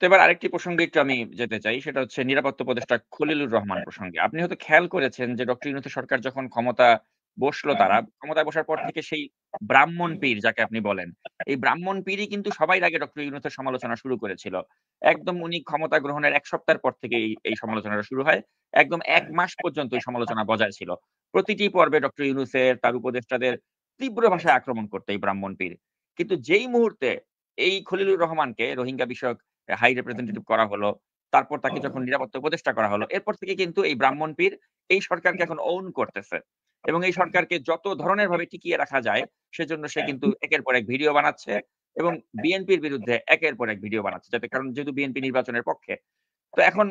তো এবার আরেকটি প্রসঙ্গে একটু আমি যেতে চাই। সেটা হচ্ছে নিরাপত্তা উপদেষ্টা খলিলুর রহমান প্রসঙ্গে। আপনি হয়তো খেয়াল করেছেন যে ডক্টর ইউনূসের সরকার যখন ক্ষমতা বসলো তারা, ক্ষমতায় বসার পর থেকে সেই ব্রাহ্মণ পীর যাকে আপনি বলেন, এই ব্রাহ্মণ পীরই কিন্তু সবার আগে ডক্টর ইউনূসের সমালোচনা শুরু করেছিল। একদম উনি ক্ষমতা গ্রহণের ১ সপ্তাহের পর থেকেই এই সমালোচনাটা শুরু হয়। একদম ১ মাস পর্যন্ত এই সমালোচনা বজায় ছিল। প্রতিটি পর্বে ডক্টর ইউনূসের, তার উপদেষ্টাদের তীব্র ভাষায় আক্রমণ করত এই ব্রাহ্মণ পীর। কিন্তু যেই মুহূর্তে এই খলিলুর রহমানকে রোহিঙ্গা বিষয়ক হাই রিপ্রেজেন্টেটিভ করা হলো। তারপর তাকে যখন নিরাপত্তা উপদেষ্টা করা হলো, এরপর থেকে কিন্তু এই ব্রাহ্মণ পীর এই সরকারকে এখন ওন করতেছে। এবং এই সরকারকে যত ধরনের ভাবে টিকিয়ে রাখা যায়, সেজন্য সে কিন্তু একের পর এক ভিডিও বানাচ্ছে এবং বিএনপির বিরুদ্ধে একের পর এক ভিডিও বানাচ্ছে। কারণ যেহেতু বিএনপি নির্বাচনের পক্ষে। তো এখন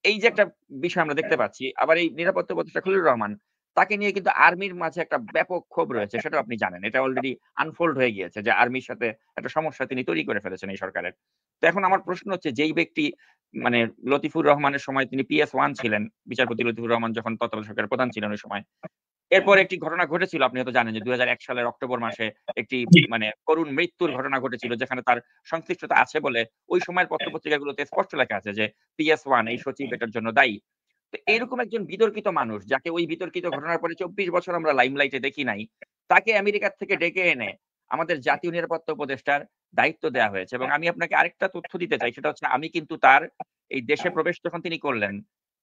এই যে একটা বিষয় আমরা দেখতে পাচ্ছি, আবার এই নিরাপত্তা উপদেষ্টা খলিলুর রহমান, তাকে নিয়ে কিন্তু আর্মির মাঝে একটা ব্যাপক ক্ষোভ রয়েছে। সেটাও আপনি জানেন। এটা অলরেডি আনফোল্ড হয়ে গিয়েছে যে আর্মির সাথে একটা সমস্যা তিনি তৈরি করে ফেলেছেন এই সরকারের। তো এখন আমার প্রশ্ন হচ্ছে যেই ব্যক্তি মানে লতিফুর রহমানের সময় তিনি PS1 ছিলেন, বিচারপতি লতিফুর রহমান যখন তত্ত্বাবধায়ক সরকারের প্রধান ছিলেন ওই সময়। এরপর একটি ঘটনা ঘটেছিল আপনি হয়তো জানেন যে ২০০১ সালের অক্টোবর মাসে একটি জি। করুণ মৃত্যুর ঘটনা ঘটেছিল যেখানে তার সংশ্লিষ্টতা আছে বলে ওই সময়ের পত্র-পত্রিকাগুলোতে স্পষ্ট লেখা আছে যে PS1 এই সচিব এটার জন্য দায়ী। তো এরকম একজন বিতর্কিত মানুষ যাকে ওই বিতর্কিত ঘটনার পরে ২৪ বছর আমরা লাইমলাইটে দেখি নাই, তাকে আমেরিকা থেকে ডেকে এনে আমাদের জাতীয় নিরাপত্তা উপদেষ্টার দায়িত্ব দেয়া হয়েছে। এবং আমি আপনাকে আরেকটা তথ্য দিতে চাই সেটা হচ্ছে আমি কিন্তু তার এই দেশে প্রবেশ যখন তিনি করলেন,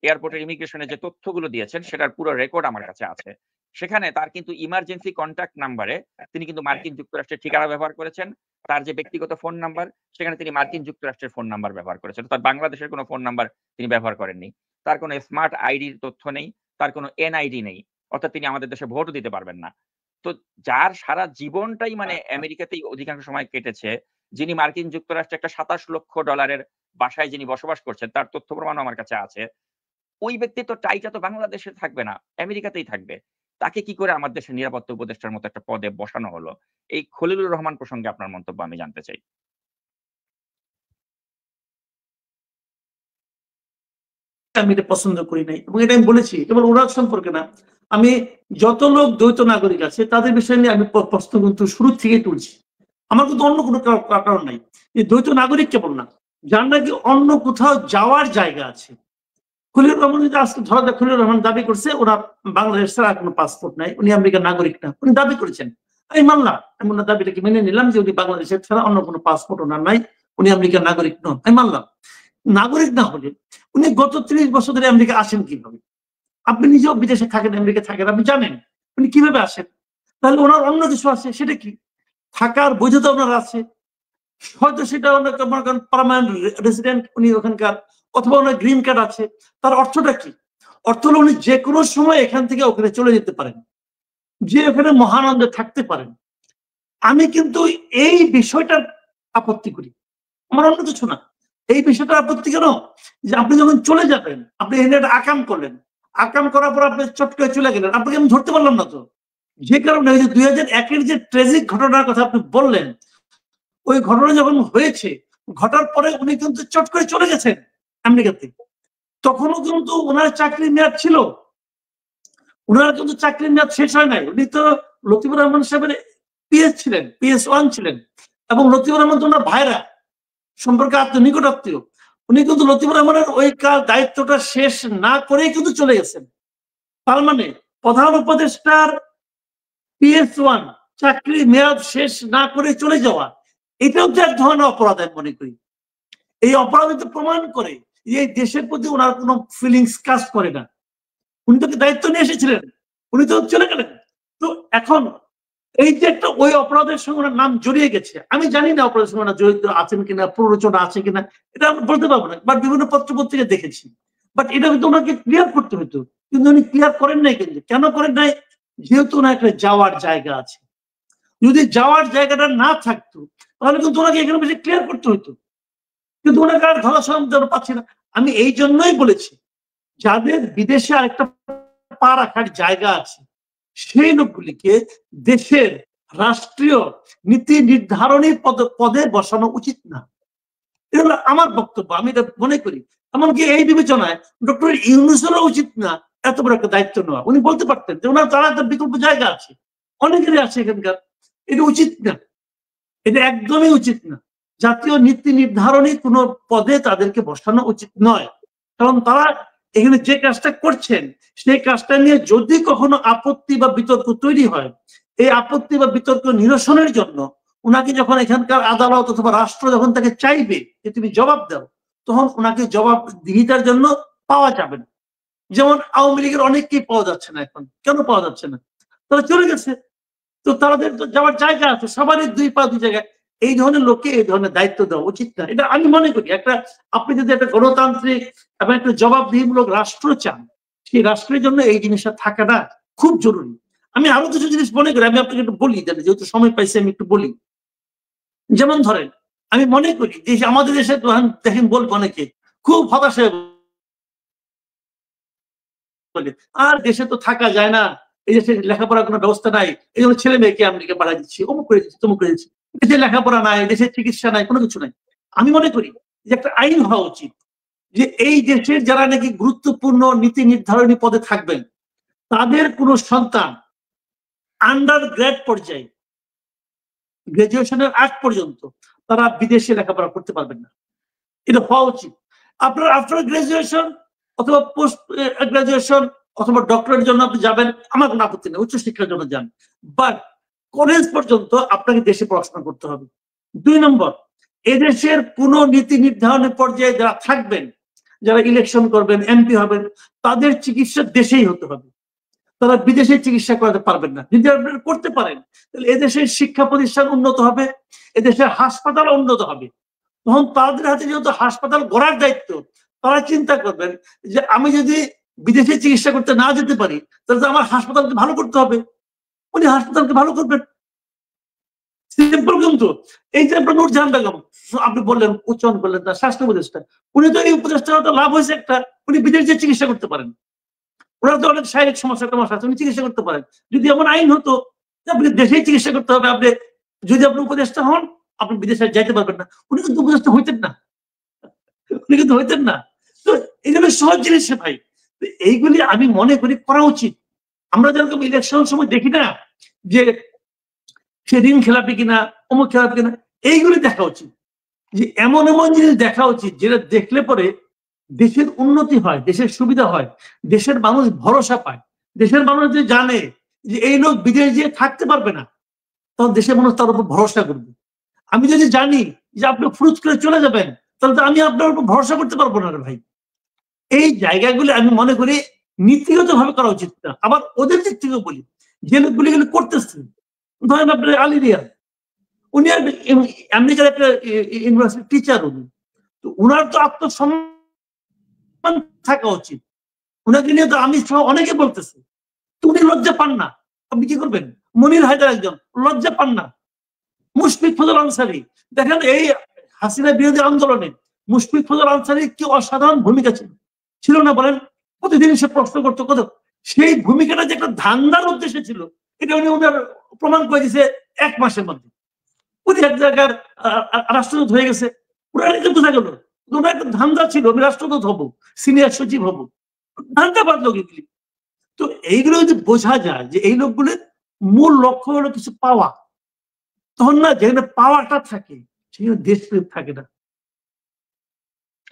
এয়ারপোর্টের ইমিগ্রেশনে যে তথ্যগুলো দিয়েছেন সেটার পুরো রেকর্ড আমার কাছে আছে। সেখানে তার কিন্তু ইমার্জেন্সি কনট্যাক্ট নাম্বারে তিনি কিন্তু মার্কিন যুক্তরাষ্ট্রের ঠিকানা ব্যবহার করেছেন। তার যে ব্যক্তিগত ফোন নাম্বার সেখানে তিনি মার্কিন যুক্তরাষ্ট্রের ফোন নাম্বার ব্যবহার করেছেন। তার বাংলাদেশের কোনো ফোন নাম্বার তিনি ব্যবহার করেননি। তার কোনো স্মার্ট আইডির তথ্য নেই, তার কোনো এনআইডি নেই। অর্থাৎ তিনি আমাদের দেশে ভোটও দিতে পারবেন না। তো যার সারা জীবনটাই মানে আমেরিকাতেই অধিকাংশ সময় কেটেছে, যিনি মার্কিন যুক্তরাষ্ট্রে একটা $২৭,০০,০০০ বাসায় যিনি বসবাস করছেন, তার তথ্য প্রমাণও আমার কাছে আছে। ওই ব্যক্তির তো টাইটা তো বাংলাদেশে থাকবে না, আমেরিকাতেই থাকবে। তাকে কি করে আমার দেশের নিরাপত্তা উপদেষ্টার মতো একটা পদে বসানো হলো? এই খলিলুর রহমান প্রসঙ্গে আপনার মন্তব্য আমি জানতে চাই। আমি এটা পছন্দ করি নাই এবং এটা আমি বলেছি কেবল ওনার সম্পর্কে না, আমি যত লোক দ্বৈত নাগরিক আছে তাদের বিষয় নিয়ে আমি প্রশ্ন কিন্তু শুরু থেকে তুলছি। আমার কিন্তু অন্য কোনো কারণ নাই। এই দ্বৈত নাগরিক কেবল না, যার নাকি অন্য কোথাও যাওয়ার জায়গা আছে। খলিলুর রহমান যদি আজকে ধরা যাক, খলিলুর রহমান দাবি করছে ওরা বাংলাদেশ ছাড়া কোনো পাসপোর্ট নাই, উনি আমেরিকার নাগরিক না, উনি দাবি করেছেন, আমি মানলাম, আমি ওনার দাবিটাকে মেনে নিলাম যে উনি বাংলাদেশের ছাড়া অন্য কোনো পাসপোর্ট ওনার নাই, উনি আমেরিকার নাগরিক নন, আমি মানলাম। নাগরিক না হলে উনি গত ৩০ বছর ধরে আমেরিকা আসেন কিভাবে? আপনি নিজেও বিদেশে থাকেন, আমেরিকা থাকেন, আপনি জানেন উনি কিভাবে আসেন। তাহলে ওনার অন্য কিছু আছে, সেটা কি? থাকার বৈধতা ওনার আছে, হয়তো সেটা পার্মানেন্ট রেসিডেন্ট উনি ওখানকার, অথবা ওনার গ্রিন কার্ড আছে। তার অর্থটা কি? অর্থ হলো উনি যে কোনো সময় এখান থেকে ওখানে চলে যেতে পারেন, যে ওখানে মহানন্দে থাকতে পারেন। আমি কিন্তু এই বিষয়টার আপত্তি করি, আমার অন্য কিছু না। এই বিষয়টা আপত্তি কেন? যে আপনি যখন চলে যাবেন, আপনি এনে আকাম করলেন, আকাম করার পর আপনি চট করে চলে গেলেন, আপনাকে আমি ধরতে পারলাম না তো। যে কারণে ২০০১-এর যে ট্রেজিক ঘটনার কথা আপনি বললেন, ওই ঘটনা যখন হয়েছে, ঘটার পরে উনি কিন্তু চট করে চলে গেছেন আমেরিকাতে। তখনও কিন্তু ওনার চাকরির মেয়াদ ছিল, ওনার কিন্তু চাকরির মেয়াদ শেষ হয় নাই। উনি তো লতিফুর রহমান সাহেবের PS ছিলেন, PS1 ছিলেন, এবং লতিফুর রহমান তো ওনার ভাইরা, সম্পর্কে নিকট আত্মীয়। উনি কিন্তু লতিফুর রহমানের ওই দায়িত্বটা শেষ না করেই কিন্তু চলে গেছেন। তার মানে প্রধান উপদেষ্টার PS1 চাকরির মেয়াদ শেষ না করে চলে যাওয়া, এটাও তো এক ধরনের অপরাধ আমি মনে করি। এই অপরাধ তো প্রমাণ করে যে এই দেশের প্রতি ওনার কোনো ফিলিংস কাজ করে না। উনি তো দায়িত্ব নিয়ে এসেছিলেন, উনি তো চলে গেলেন। তো এখন এই যে একটা ওই অপরাধের সঙ্গে ওনার নাম জড়িয়ে গেছে, আমি জানি না অপরাধের সঙ্গে ওনার জড়িত আছেন কিনা, প্ররোচনা আছে কিনা, এটা আমরা বলতে পারবো না, বাট বিভিন্ন পত্র পত্রিকা দেখেছি। বাট এটা কিন্তু ওনাকে ক্লিয়ার করতে হতো, কিন্তু উনি ক্লিয়ার করেন নাই। কিন্তু কেন করেন নাই? যেহেতু ওনার একটা যাওয়ার জায়গা আছে। যদি যাওয়ার জায়গাটা না থাকতো তাহলে কিন্তু ওনাকে এখানে বেশি ক্লিয়ার করতে হতো, কিন্তু ওনাকে আর ধরা সরঞ্জাম পাচ্ছি না। আমি এই জন্যই বলেছি, যাদের বিদেশে আরেকটা পা রাখার জায়গা আছে সেই লোকগুলিকে দেশের রাষ্ট্রীয় নীতি নির্ধারণী পদে বসানো উচিত না। এটা হলো আমার বক্তব্য, আমি এটা মনে করি। এমনকি এই বিবেচনায় ডক্টর ইউনূসেরও উচিত না এত বড় একটা দায়িত্ব নেওয়া। উনি বলতে পারতেন যে ওনার তারা একটা বিকল্প জায়গা আছে, অনেকেরই আছে এখানকার। এটা উচিত না, এটা একদমই উচিত না। জাতীয় নীতি নির্ধারণী কোনো পদে তাদেরকে বসানো উচিত নয়। কারণ তারা এখানে যে কাজটা করছেন সেই কাজটা নিয়ে যদি কখনো আপত্তি বা বিতর্ক তৈরি হয়, এই আপত্তি বা বিতর্ক নিরসনের জন্য উনাকে যখন এখানকার আদালত অথবা রাষ্ট্র যখন তাকে চাইবে যে তুমি জবাব দাও, তখন উনাকে জবাবদিহিতার জন্য পাওয়া যাবে না। যেমন আওয়ামী লীগের অনেককেই পাওয়া যাচ্ছে না এখন। কেন পাওয়া যাচ্ছে না? তারা চলে গেছে। তো তাদের তো যাওয়ার জায়গা আছে, সবারই দুই পা দুই জায়গায়। এই ধরনের লোককে এই ধরনের দায়িত্ব দেওয়া উচিত না। এটা আমি মনে করি আপনি যদি একটা গণতান্ত্রিক এবং একটা জবাবদিহিমূলক রাষ্ট্র চান, সেই রাষ্ট্রের জন্য এই জিনিসটা থাকাটা খুব জরুরি। আমি আরো কিছু জিনিস মনে করি, আমি আপনাকে একটু বলি, যেহেতু সময় পাইছি আমি একটু বলি। যেমন ধরেন, আমি মনে করি যে আমাদের দেশে দেখেন বলবো অনেকে খুব হতাশ হয়ে বলে, আর দেশে তো থাকা যায় না, এই দেশে লেখাপড়ার কোনো ব্যবস্থা নাই, এই জন্য ছেলে মেয়েকে আমেরিকা পাঠিয়ে দিচ্ছি, অমুক করে দিচ্ছি, তমুক করে দিচ্ছি। দেশে লেখাপড়া নাই, দেশের চিকিৎসা নাই, কোনো কিছু নাই। আমি মনে করি যে একটা আইন হওয়া উচিত যে এই দেশের যারা নাকি গুরুত্বপূর্ণ নীতি নির্ধারণী পদে থাকবেন, তাদের কোনো সন্তান আন্ডার গ্রেড পর্যায়ে, গ্রাজুয়েশনের আগ পর্যন্ত তারা বিদেশে লেখাপড়া করতে পারবেন না। এটা হওয়া উচিত। আপনার আফটার গ্রাজুয়েশন অথবা পোস্ট গ্রাজুয়েশন অথবা ডক্টরের জন্য আপনি যাবেন, আমার কোনো আপত্তি নেই, উচ্চশিক্ষার জন্য যান, বাট কলেজ পর্যন্ত আপনাকে দেশে পড়াশোনা করতে হবে। 2 নম্বর, এদেশের কোন নীতি নির্ধারণের পর্যায়ে যারা থাকবেন, যারা ইলেকশন করবেন, এমপি হবেন, তাদের চিকিৎসা দেশেই হতে হবে। তারা বিদেশে চিকিৎসা করাতে পারবেন না। যদি আপনারা করতে পারেন, তাহলে এদেশের শিক্ষা প্রতিষ্ঠান উন্নত হবে, এদেশের হাসপাতাল উন্নত হবে। তখন তাদের হাতে যেহেতু হাসপাতাল গড়ার দায়িত্ব, তারা চিন্তা করবেন যে আমি যদি বিদেশে চিকিৎসা করতে না যেতে পারি, তাহলে তো আমার হাসপাতালকে ভালো করতে হবে। উনি হাসপাতালকে ভালো করবেন, সিম্পল। কিন্তু এই যে আপনার নূরজাহান বেগম, আপনি বললেন, উচ্চারণ করলেন তার স্বাস্থ্য উপদেষ্টা, উনি তো এই উপদেষ্টা লাভ হয়েছে একটা, উনি বিদেশে চিকিৎসা করতে পারেন। ওনার তো অনেক শারীরিক সমস্যা আছে, উনি চিকিৎসা করতে পারেন। যদি এমন আইন হতো আপনি দেশেই চিকিৎসা করতে হবে, আপনি যদি আপনি উপদেষ্টা হন, আপনি বিদেশে যাইতে পারবেন না। উনি কিন্তু উপদেষ্টা হইতেন না, উনি কিন্তু হইতেন না। তো এই জন্য সহজ জিনিস ভাই, এইগুলি আমি মনে করি করা উচিত। আমরা যেরকম ইলেকশনের সময় দেখি না যে সে ঋণ খেলাপি কিনা, অমুক খেলাপি কিনা, এইগুলি দেখা উচিত। যে এমন এমন জিনিস দেখা উচিত যেটা দেখলে পরে দেশের উন্নতি হয়, দেশের সুবিধা হয়, দেশের মানুষ ভরসা পায়। দেশের মানুষ যে জানে যে এই লোক বিদেশ যেয়ে থাকতে পারবে না, তখন দেশের মানুষ তার উপর ভরসা করবে। আমি যদি জানি যে আপনি ফুরুজ করে চলে যাবেন, তাহলে তো আমি আপনার উপর ভরসা করতে পারবো না রে ভাই। এই জায়গাগুলি আমি মনে করি নীতিগত ভাবে করা উচিত না। আবার ওদের দিক থেকেও বলি, যে লোকগুলি এগুলো করতেছে, ধরেন আপনার আলী রিয়াজ, উনি আর আমেরিকার একটা ইউনিভার্সিটি টিচার, উনি তো উনার তো আত্মসম্মান থাকা উচিত। উনাকে নিয়ে তো আমি সহ অনেকে বলতেছে, তো উনি লজ্জা পান না। আপনি কি করবেন? মনির হায়দার একজন লজ্জা পান না। মুশফিক ফজল আনসারী, দেখেন এই হাসিনা বিরোধী আন্দোলনে মুশফিক ফজল আনসারীর কি অসাধারণ ভূমিকা ছিল না বলেন? প্রতিদিন সে প্রশ্ন করতো কত, সেই ভূমিকাটা যে একটা ধান্দার উদ্দেশ্যে ছিল, এটা উনি ওনার প্রমাণ করে দিয়েছে 1 মাসের মধ্যে। উনি এক জায়গার রাষ্ট্রদূত হয়ে গেছে, ওনার এটা বোঝা গেল ওনার একটা ধান্দা ছিল, আমি রাষ্ট্রদূত হব, সিনিয়র সচিব হব, ধান্দাবাদ লোক এগুলি। তো এইগুলো যদি বোঝা যায় যে এই লোকগুলোর মূল লক্ষ্য হলো কিছু পাওয়া, তখন না যেখানে পাওয়াটা থাকে সেখানে দেশপ্রেম থাকে না।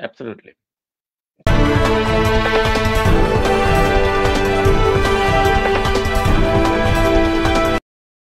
অ্যাবসলিউটলি।